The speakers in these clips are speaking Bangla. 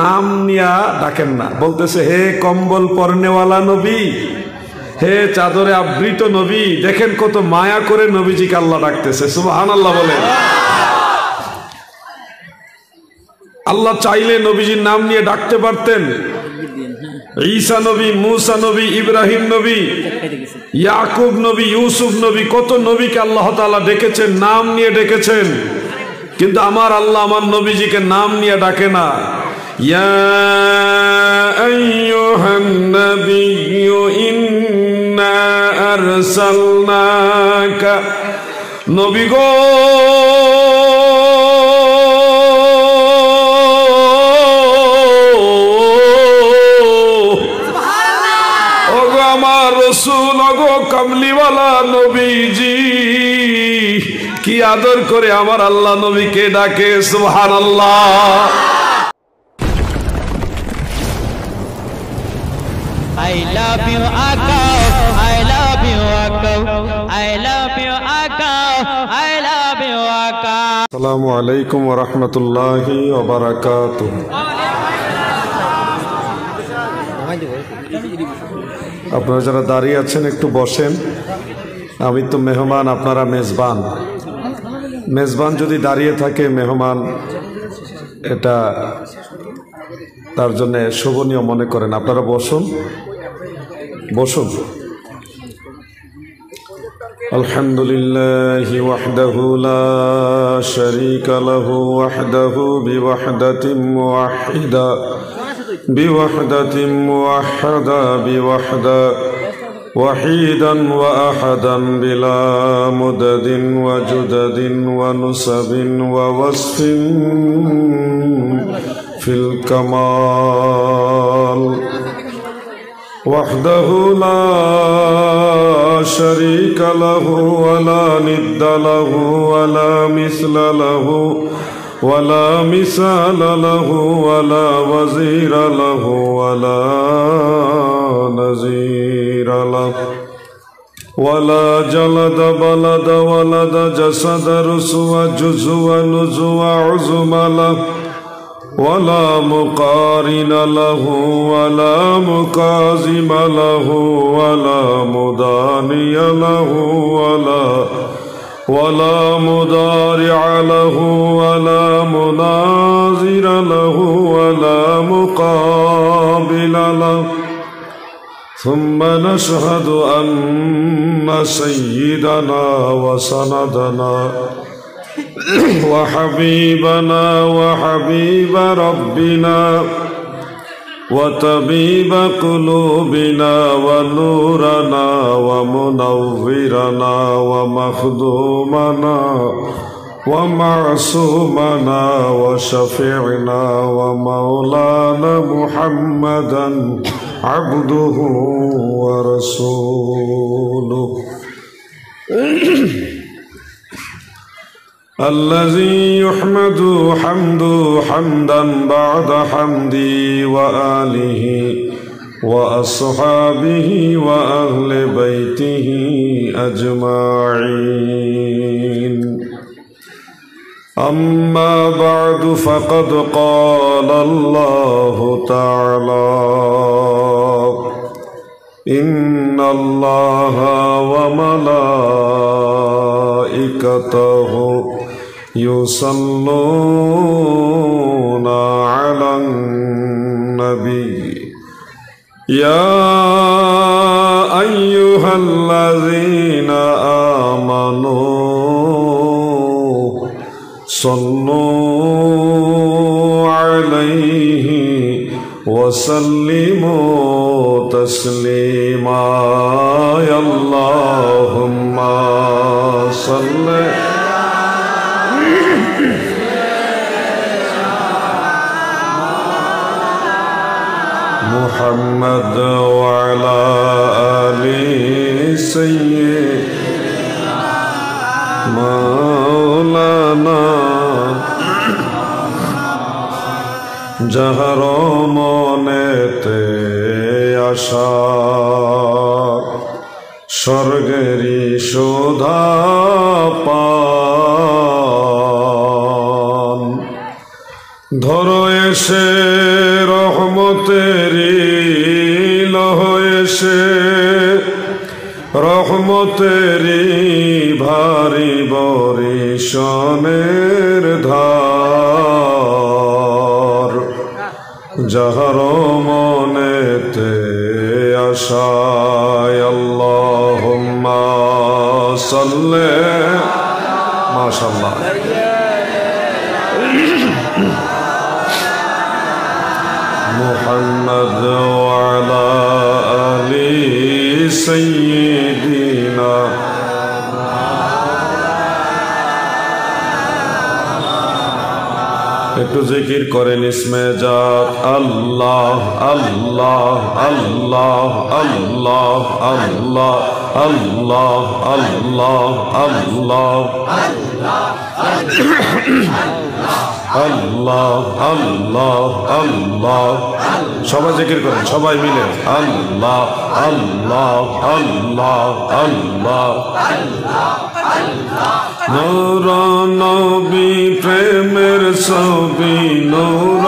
নাম নিয়া ডাকেন না, বলতেছে হে কম্বল পরনেওয়ালা নবী, হে চাদরে আবৃত নবী। দেখেন কত মায়া করে নবীজিকে আল্লাহ ডাকতেছে। সুবহানাল্লাহ বলেন। আল্লাহ চাইলে নবীজির নাম নিয়ে ডাকতে পারতেন। ঈসা নবী, মুসা নবী, ইব্রাহিম নবী, ইয়াকুব নবী, ইউসুফ নবী, কত নবীকে আল্লাহ তাআলা ডেকেছেন, নাম নিয়ে ডেকেছেন। কিন্তু আমার আল্লাহ আমার নবীজিকে নাম নিয়ে ডাকে না। ইয়া আইয়ুহান নাবিয়্যু ইন্না আরসালনাকা, নবী গো আমার রসুল, গো কামলিওয়ালা নবীজি, কি আদর করে আমার আল্লাহ নবীকে ডাকে। সুবহানাল্লাহ। I love you Aka, I love you Aka, I love you Aka, I love you Aka. আসসালামু আলাইকুম ওয়া রাহমাতুল্লাহি ওয়া বারাকাতুহু। আপনারা যারা দাঁড়িয়ে আছেন একটু বসেন। আমি তো মেহমান, আপনারা মেজবান। মেজবান যদি দাঁড়িয়ে থাকে, মেহমান এটা তার জন্য শোভনীয় মনে করেন। আপনারা বসুন, বসুন। আলহামদুলিল্লাহি ওয়াহদাহু লা শারীকা লাহু ওয়াহদাহু বিওয়াহদাতিন মুওয়াহহিদা বিওয়াহদাতিন মুওয়াহহাদা বিওয়াহদা ওয়াহিদান ওয়া আহাদান বিলা মুদাদিন ওয়া জুদাদিন ওয়া নুসাবিন ওয়া ওয়াসফিন ফিল কামাল ওয়াহদাহু লা শারীকা লাহু ওয়া লা নিদ্দা লাহু ওয়া লা মিসলা লাহু ওয়া লা মিসালা লাহু ওয়া লা ওয়াজিরা লাহু ওয়া লা নাযীরা লাহু ওয়া লা জালাদা বালাদা ওয়ালাদা জাসাদা রুসওয়া জুজওয়া নুজওয়া উযমা লাহু ওয়ালা মুকারিনা লাহু ওয়ালা মুকাজিমা লাহু ওয়ালা মুদানিয়া লাহু ওয়ালা মুদারিআ লাহু ওয়ালা মুনাজিরা লাহু ওয়ালা মুকাবিলা লাহু ثم نشهد أن سيدنا وسندنا وحبيبنا وحبيب ربنا وطبيب قلوبنا ونورنا ومنورنا ومخدومنا ومعصومنا وشفيعنا ومولانا محمدا عبده ورسوله الذي يحمد حمدا بعد حمدي وآله وأصحابه وأهل بيته أجمعين. أما بعد فقد قال الله تعالى إن الله وملائكته يصلون على النبي يا أيها الذين آمنوا صلوا عليه وسلموا تسليما يا اللهم صل محمد وعلى آل سيدنا مولانا যাহার মনেতে আশা স্বর্গেরই শোধা পান ধরো এ এসে রহমতেরি লহ এসে রহমতেরি ভারী বরিশনের ধার যাহার মনেতে আশায় আল্লাহুম্মা সাল্লি মাশাআল্লাহ মুহাম্মদ ওয়া আলা আলি সাইয়্যিদিনা একটু জিকির করেন ইসমে জাত আল্লাহ আল্লাহ আল্লাহ আল্লাহ আল্লাহ আল্লাহ আল্লাহ আল্লাহ আল্লাহ আল্লাহ আল্লাহ সবাই জিকির করেন সবাই মিলে আল্লাহ আল্লাহ আল্লাহ আল্লাহ নূর নবী প্রেমের ছবি নূর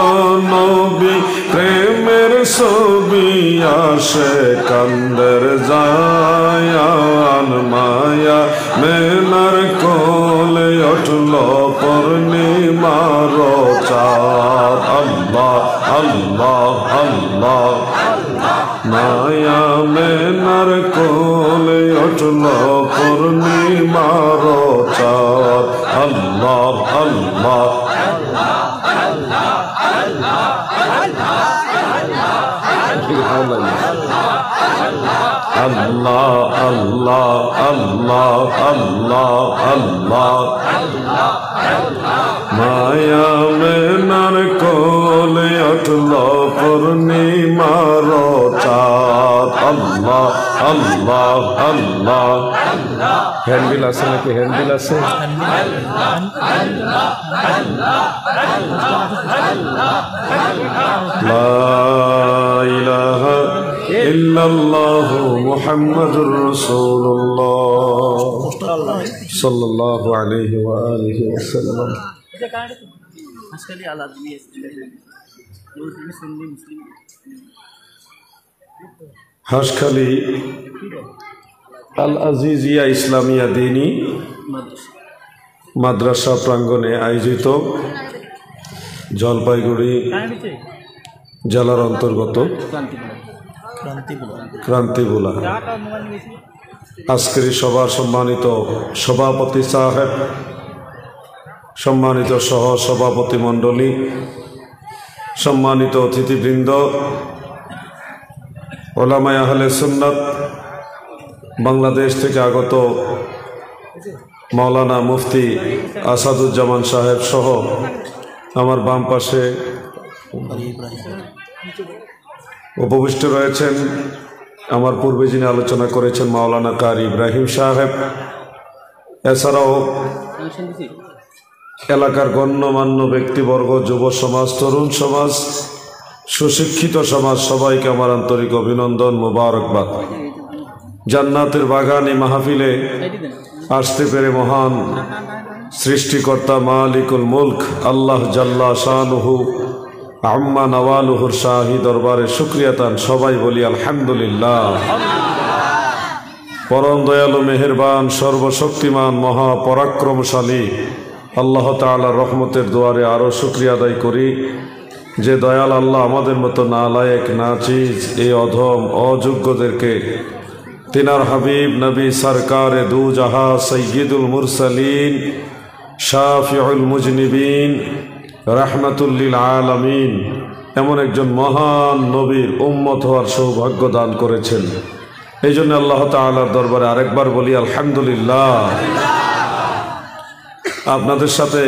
নবী প্রেমের ছবি আসে কান্দের জায়ান মায়া মেনার কোলে উঠল পূর্ণিমার চাঁদ আল্লাহ আল্লাহ আল্লাহ মায়া মেনার কোলে উঠল পূর্ণিমার চাঁদ আল্লাহ আল্লাহ আল্লাহ আল্লাহ আল্লাহ আল্লাহ আল্লাহ মায়া মেনার কোলে উঠল পূর্ণিমার চাঁদ আল্লাহ আল্লাহ আল্লাহ হ্যান্ডেল আছে নাকি হ্যান্ডেল আছে লা ইলাহা ইল্লাল্লাহু মুহাম্মাদুর রাসূলুল্লাহ সাল্লাল্লাহু আলাইহি ওয়া আলিহি ওয়াসাল্লাম হাসখালী আল আজিজিয়া ইসলামিয়া দ্বীনী মাদ্রাসা প্রাঙ্গণে আয়োজিত জলপাইগুড়ি জেলার অন্তর্গত ক্রান্তিগুলা আজকের সভার সম্মানিত সভাপতি সাহেব, সম্মানিত সহ সভাপতি মণ্ডলী, সম্মানিত অতিথিবৃন্দ, ওলামায়ে আহলে সুন্নাত, বাংলাদেশ থেকে আগত মাওলানা মুফতি আসাদুজ্জামান সাহেব সহ আমার বাম পাশে উপবিষ্ট রয়েছেন আমার পূর্বে যিনি আলোচনা করেছেন মাওলানা কারি ইব্রাহিম সাহেব, এছাড়াও এলাকার গণ্যমান্য ব্যক্তিবর্গ, যুব সমাজ, তরুণ সমাজ, সুশিক্ষিত সমাজ, সবাইকে আমার আন্তরিক অভিনন্দন, মোবারকবাদ। জান্নাতের বাগানে মাহফিলে আসতে পেরে মহান সৃষ্টিকর্তা মালিকুল মুলক আল্লাহ জাল্লা শানুহু আম্মা নওয়ালুহুর শাহী দরবারে শুকরিয়া তান সবাই বলি আলহামদুলিল্লাহ। পরম দয়ালু মেহেরবান সর্বশক্তিমান মহাপরাক্রমশালী আল্লাহ তাআলার রহমতের দুয়ারে আরও শুকরিয়া আদায় করি যে দয়াল আল্লাহ আমাদের মতো নালায়েক নাচিজ এই অধম অযোগ্যদেরকে তিনার হাবিব নবী সরকারে দু জাহা সৈয়দুল মুরসালিন শাফিউল মুজনিবিন রাহমাতুল লিল আলামিন এমন একজন মহান নবীর উম্মত হওয়ার সৌভাগ্য দান করেছেন। এই জন্য আল্লাহ তাআলার দরবারে আরেকবার বলি আলহামদুলিল্লাহ। আপনাদের সাথে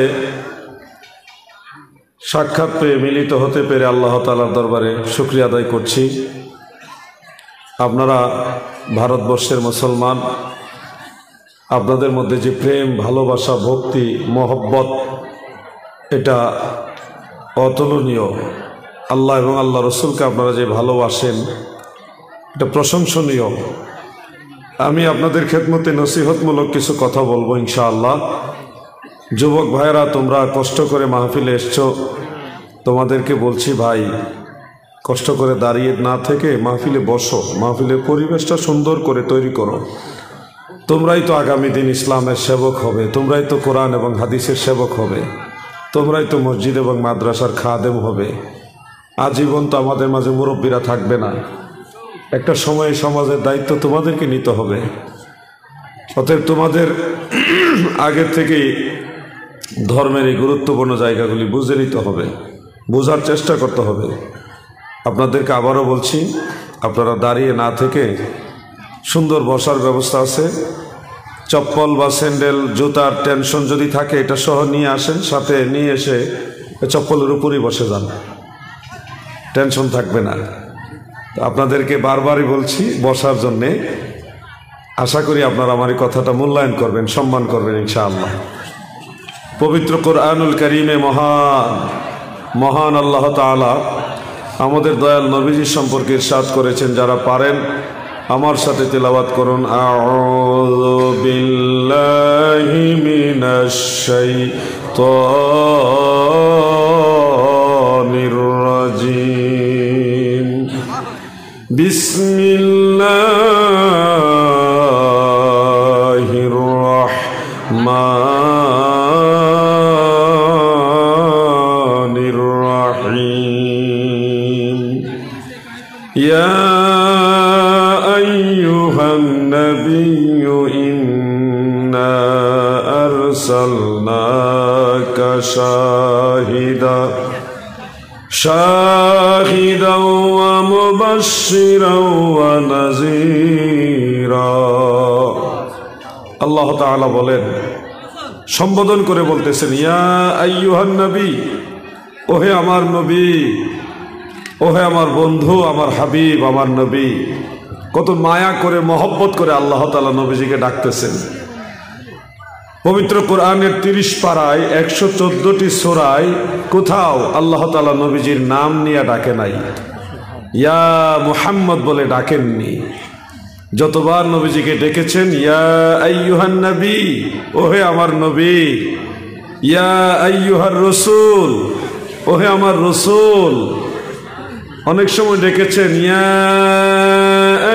সাক্ষাৎ পেয়ে মিলিত হতে পেরে আল্লাহ তাআলার দরবারে শুকরিয়া আদায় করছি। আপনারা ভারতবর্ষের মুসলমান, আপনাদের মধ্যে যে প্রেম, ভালোবাসা, ভক্তি, মহব্বত, এটা অতুলনীয়। আল্লাহ এবং আল্লাহ রসুলকে আপনারা যে ভালোবাসেন এটা প্রশংসনীয়। আমি আপনাদের খেদমতে নসিহতমূলক কিছু কথা বলবো ইনশাআল্লাহ। যুবক ভাইয়েরা, তোমরা কষ্ট করে মাহফিলে এসছো, তোমাদেরকে বলছি ভাই, কষ্ট করে দাঁড়িয়ে না থেকে মাহফিলে বসো, মাহফিলের পরিবেশটা সুন্দর করে তৈরি করো। তোমরাই তো আগামী দিন ইসলামের সেবক হবে, তোমরাই তো কোরআন এবং হাদিসের সেবক হবে, তোমরাই তো মসজিদ এবং মাদ্রাসার খাদেম হবে। আজীবন তো আমাদের মাঝে মুরব্বীরা থাকবে না, একটা সময়ে সমাজের দায়িত্ব তোমাদেরকে নিতে হবে। অতএব তোমাদের আগের থেকেই ধর্মের এই গুরুত্বপূর্ণ জায়গাগুলি বুঝে নিতে হবে, বোঝার চেষ্টা করতে হবে। আপনাদেরকে আবারও বলছি, আপনারা দাঁড়িয়ে না থেকে সুন্দর বসার ব্যবস্থা আছে, চপ্পল বা স্যান্ডেল জুতার টেনশন যদি থাকে এটা সহ নিয়ে আসেন, সাথে নিয়ে এসে চপ্পলের উপরই বসে যান, টেনশন থাকবে না। আপনাদেরকে বারবারই বলছি বসার জন্যে। আশা করি আপনারা আমার এই কথাটা মূল্যায়ন করবেন, সম্মান করবেন ইনশাআল্লাহ। পবিত্র কোরআনুল কারীমে মহান আল্লাহ তাআলা আমাদের দয়াল নবীজি সম্পর্কে ইরশাদ করেছেন, যারা পারেন আমার সাথে তেলাওয়াত করুন। আউযু বিল্লাহি মিনাশ শাইতানির রাজিম। বিসমিল্লাহির রাহমানির রাহিম। ইয়া আইয়ুহান নাবিয়্যু ইন্না আরসালনাকা শাহিদাও ওয়া মুবাশশিরাও ওয়া নাযীরা। আল্লাহ তাআলা বলেন, সম্বোধন করে বলতেছেন, ইয়া আইয়ুহান নবী, ওহে আমার নবী, ওহে আমার বন্ধু, আমার হাবিব, আমার নবী। কত মায়া করে মহব্বত করে আল্লাহ তাআলা নবীজিকে ডাকতেছেন। পবিত্র কোরআনের 30 পারায় 114টি সূরায় কোথাও আল্লাহ তাআলা নবীজির নাম নিয়ে ডাকে নাই, ইয়া মুহাম্মদ বলে ডাকেননি। যতবার নবীজিকে ডেকেছেন, ইয়া আইয়ুহান নবী, ওহে আমার নবী, ইয়া আইয়ুহার রাসূল, ওহে আমার রাসূল। অনেক সময় ডেকেছেন, ইয়া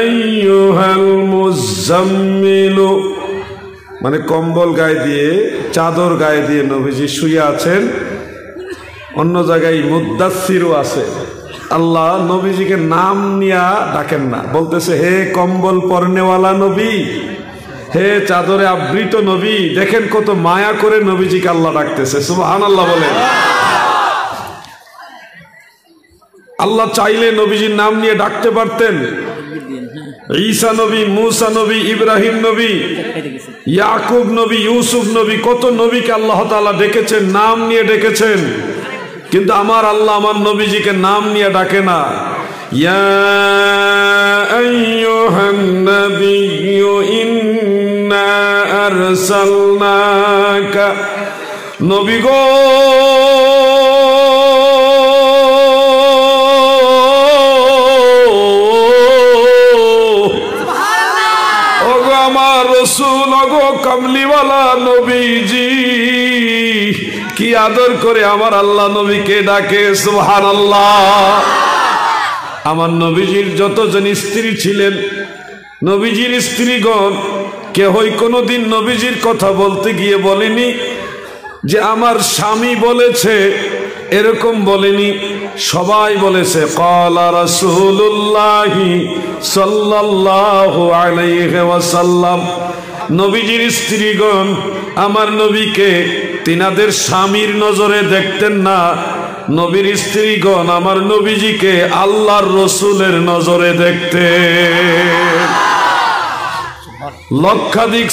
আইয়ুহাল মুজাম্মিল, মানে কম্বল গায়ে দিয়ে, চাদর গায়ে দিয়ে নবীজি শুয়ে আছেন। অন্য জায়গায় মুদ্দাসসিরও আছে। আল্লাহ নবীজিকে নাম নিয়া ডাকেন না, বলতেছে হে কম্বল পরনেওয়ালা নবী, হে চাদরে আবৃত নবী। দেখেন কত মায়া করে নবীজিকে আল্লাহ ডাকতেছে। সুবহানাল্লাহ বলেন। আল্লাহ চাইলে নবীজির নাম নিয়ে ডাকতে পারতেন। ঈসা নবী, মূসা নবী, ইব্রাহিম নবী, ইয়াকুব নবী, ইউসুফ নবী, কত নবীকে আল্লাহ তাআলা ডেকেছেন, নাম নিয়ে ডেকেছেন। কিন্তু আমার আল্লাহ আমার নবীজিকে নাম নিয়ে ডাকে না। ইয়া আইয়ুহান নাবিয়্যু ইন্না আরসালনাকা, নবী গো আমার রাসূল, গো কামলিওয়ালা নবীজি। কি আদর করে আমার আল্লাহ নবীকে ডাকে। সুবহানাল্লাহ। আমার নবীজির যতজন স্ত্রী ছিলেন, নবীজির স্ত্রীগণ কেহই কোনোদিন নবীজির কথা বলতে গিয়ে বলেনি যে আমার স্বামী বলেছে, এরকম বলেনি। সবাই বলেছে ক্বালা রাসূলুল্লাহি সাল্লাল্লাহু আলাইহি ওয়াসাল্লাম। নবীজির স্ত্রীগণ আমার নবীকে তিনাদের স্বামীর নজরে দেখতেন না, নবীর স্ত্রীগণ আমার নবীজিকে আল্লাহর রসুলের নজরে দেখতেন। লক্ষাধিক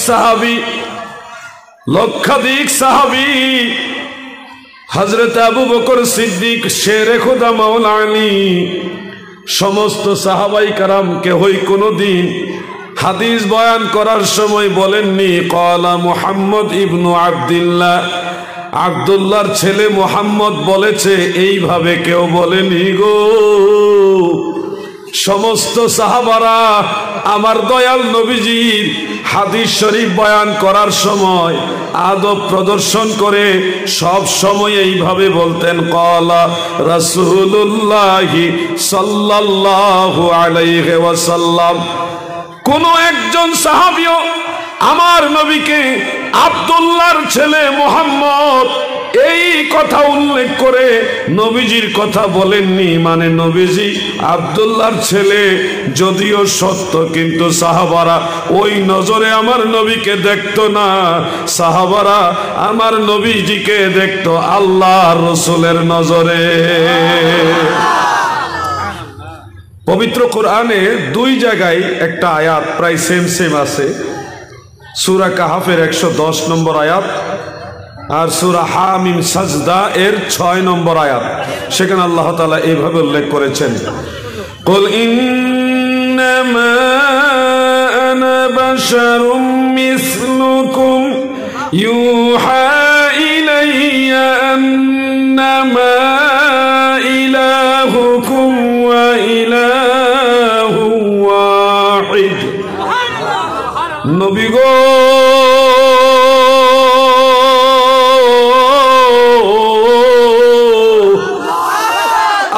সাহাবী হযরত আবু বকর সিদ্দিক, শেরে খোদা মাওলা আলী, সমস্ত সাহাবাই কারাম কেহই কোনোদিন হাদিস বয়ান করার সময় বলেননি ক্বালা মুহাম্মদ ইবনু আব্দুল্লাহ, আব্দুল্লাহর ছেলে মুহাম্মদ বলেছে, এইভাবে কেউ বলেনি গো। সমস্ত সাহাবারা আমার দয়াল নবীজির হাদিস শরীফ বয়ান করার সময় আদব প্রদর্শন করে সব সময় এইভাবে বলতেন, ক্বালা রাসূলুল্লাহি সাল্লাল্লাহু আলাইহি ওয়াসাল্লাম। কোন একজন সাহাবীও আমার নবীকে আব্দুল্লাহর ছেলে মুহাম্মদ এই কথা উল্লেখ করে নবীজির কথা বলেননি। মানে নবীজি আব্দুল্লাহর ছেলে যদিও সত্য, কিন্তু সাহাবারা ওই নজরে আমার নবীকে দেখতো না। সাহাবারা আমার নবীজিকে দেখতো আল্লাহর রাসূলের নজরে। পবিত্র কোরআনে দুই জায়গায় একটা আয়াত প্রায় সেম আছে। সূরা কাহাফের 110 নম্বর আয়াত আর সূরা হামিম সাজদা এর 6 নম্বর আয়াত। সেখানে আল্লাহ তাআলা এইভাবে উল্লেখ করেছেন, কুল ইন্নামা আনা বাশারুম মিসলুকুম ইউহা ইলাইয়া আন্নামা ইলাহুকুম ওয়া ইলাহু ওয়াহিদ। নবী গো,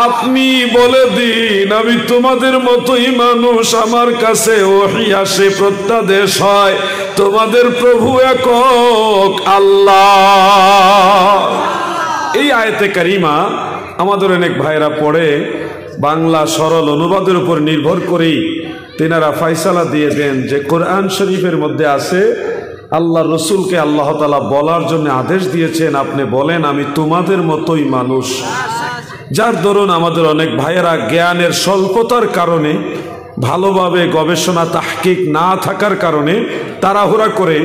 আপনি বলে দিন আমি তোমাদের মতোই মানুষ, আমার কাছে ওহী আসে, প্রত্যাদেশ হয়, তোমাদের প্রভু একক আল্লাহ। এই আয়াতে কারিমা আমাদের অনেক ভাইরা পড়ে বাংলা সরল অনুবাদের উপর নির্ভর করেই তেনারা ফয়সালা দিয়ে দেন যে কোরআন শরীফের মধ্যে আছে আল্লাহ রসুলকে আল্লাহ তাআলা বলার জন্য আদেশ দিয়েছেন, আপনি বলেন আমি তোমাদের মতোই মানুষ। যার দরুন আমাদের অনেক ভাইয়েরা জ্ঞানের স্বল্পতার কারণে, ভালোভাবে গবেষণা তাহকিক না থাকার কারণে তাড়াহুড়া করে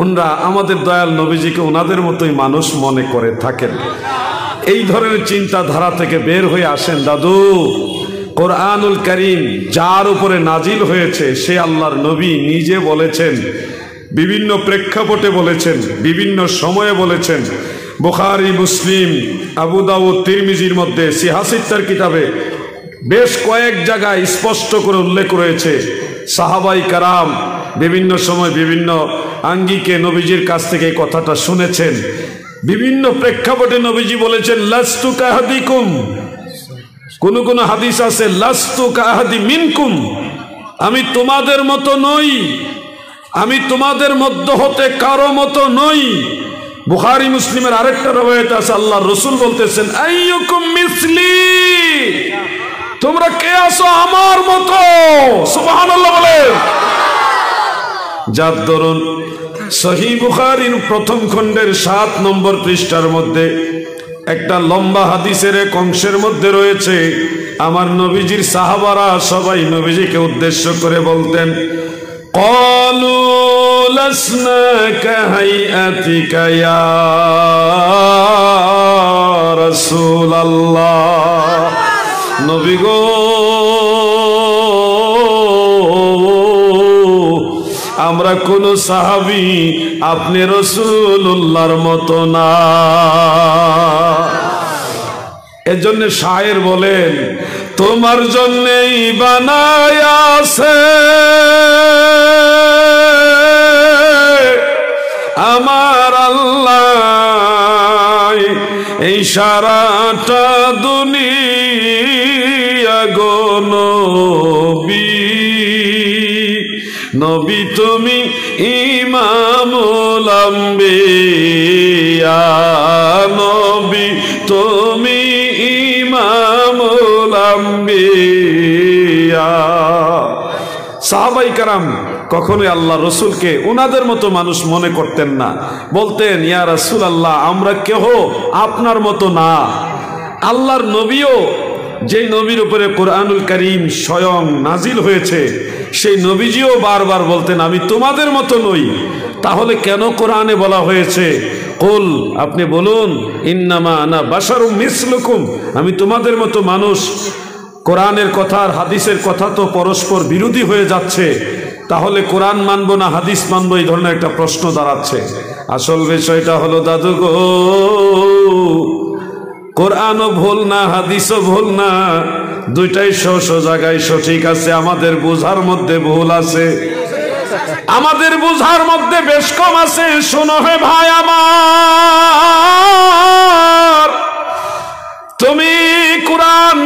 ওনারা আমাদের দয়াল নবীজিকে ওনাদের মতোই মানুষ মনে করে থাকেন। এই ধরনের চিন্তাধারা থেকে বের হয়ে আসেন দাদু। কোরআনুল কারীম যার উপরে নাজিল হয়েছে সে আল্লাহর নবী নিজে বলেছেন, বিভিন্ন প্রেক্ষাপটে বলেছেন, বিভিন্ন সময়ে বলেছেন। বুখারী, মুসলিম, আবু দাউদ, তিরমিজির মধ্যে সিহাসিত্তার কিতাবে বেশ কয়েক জায়গায় স্পষ্ট করে উল্লেখ রয়েছে সাহাবাই কারাম বিভিন্ন সময় বিভিন্ন আঙ্গিকে নবীজির কাছ থেকে এই কথাটা শুনেছেন। বিভিন্ন প্রেক্ষাপটে নবীজি বলেছেন লাস্তু কাহাদিকুম, কোন কোন হাদিস আছে লাস্তু কাহাদি মিনকুম, আমি তোমাদের মতো নই, আমি তোমাদের মধ্য হতে কারো মতো নই। বুখারী মুসলিমের আরেকটা রওয়ায়াত আছে আল্লাহর রাসূল বলতেছেন আইয়ুকুম মিসলি, তোমরা কে আছো আমার মতো। সুবহানাল্লাহ বলে। যার দরুন সহিহ বুখারীর প্রথম খণ্ডের 7 নম্বর পৃষ্ঠার মধ্যে একটা লম্বা হাদিসের এক অংশের মধ্যে রয়েছে আমার নবীজির সাহাবারা সবাই নবীজিকে উদ্দেশ্য করে বলতেন ক্বালু লাসনা কাহাইয়াতিকা ইয়া রাসূলুল্লাহ। নবী গো, আমরা কোন সাহাবী আপনি রাসূলুল্লাহর মতো না। এজন্য শায়ের বলেন তোমার জন্যই বানায়া আছে আমার আল্লাহ এই সারাটা দুনিয়া গো নবী, নবী তুমি ইমামুল আম্বিয়া, নবী তুমি ইমামুল আম্বিয়া। সাহাবাই কারাম কখনোই আল্লাহ রসুলকে ওনাদের মতো মানুষ মনে করতেন না, বলতেন ইয়া রাসূলুল্লাহ আমরা কেহ আপনার মতো না। আল্লাহর নবীও যেই নবীর উপরে কোরআনুল কারীম স্বয়ং নাজিল হয়েছে সেই নবীজিও বারবার বলতেন আমি তোমাদের মতো নই। তাহলে কেন কোরআনে বলা হয়েছে কুল, আপনি বলুন ইন্নামা আনা বাশারুম মিসলুকুম, আমি তোমাদের মতো মানুষ। কোরআনের কথা আর হাদিসের কথা তো পরস্পর বিরোধী হয়ে যাচ্ছে, তাহলে কোরআন মানবো না হাদিস মানবো, এই ধরনের একটা প্রশ্ন দাঁড়াচ্ছে। আসল বিষয়টা হলো দাদু গো, কোরআনও ভুল না হাদিসও ভুল না, দুইটাই জায়গায় সঠিক আছে, আমাদের বোঝার মধ্যে ভুল আছে, আমাদের বোঝার মধ্যে বেশ কম আছে। শোনো হে ভাই আমার, তুমি কোরআন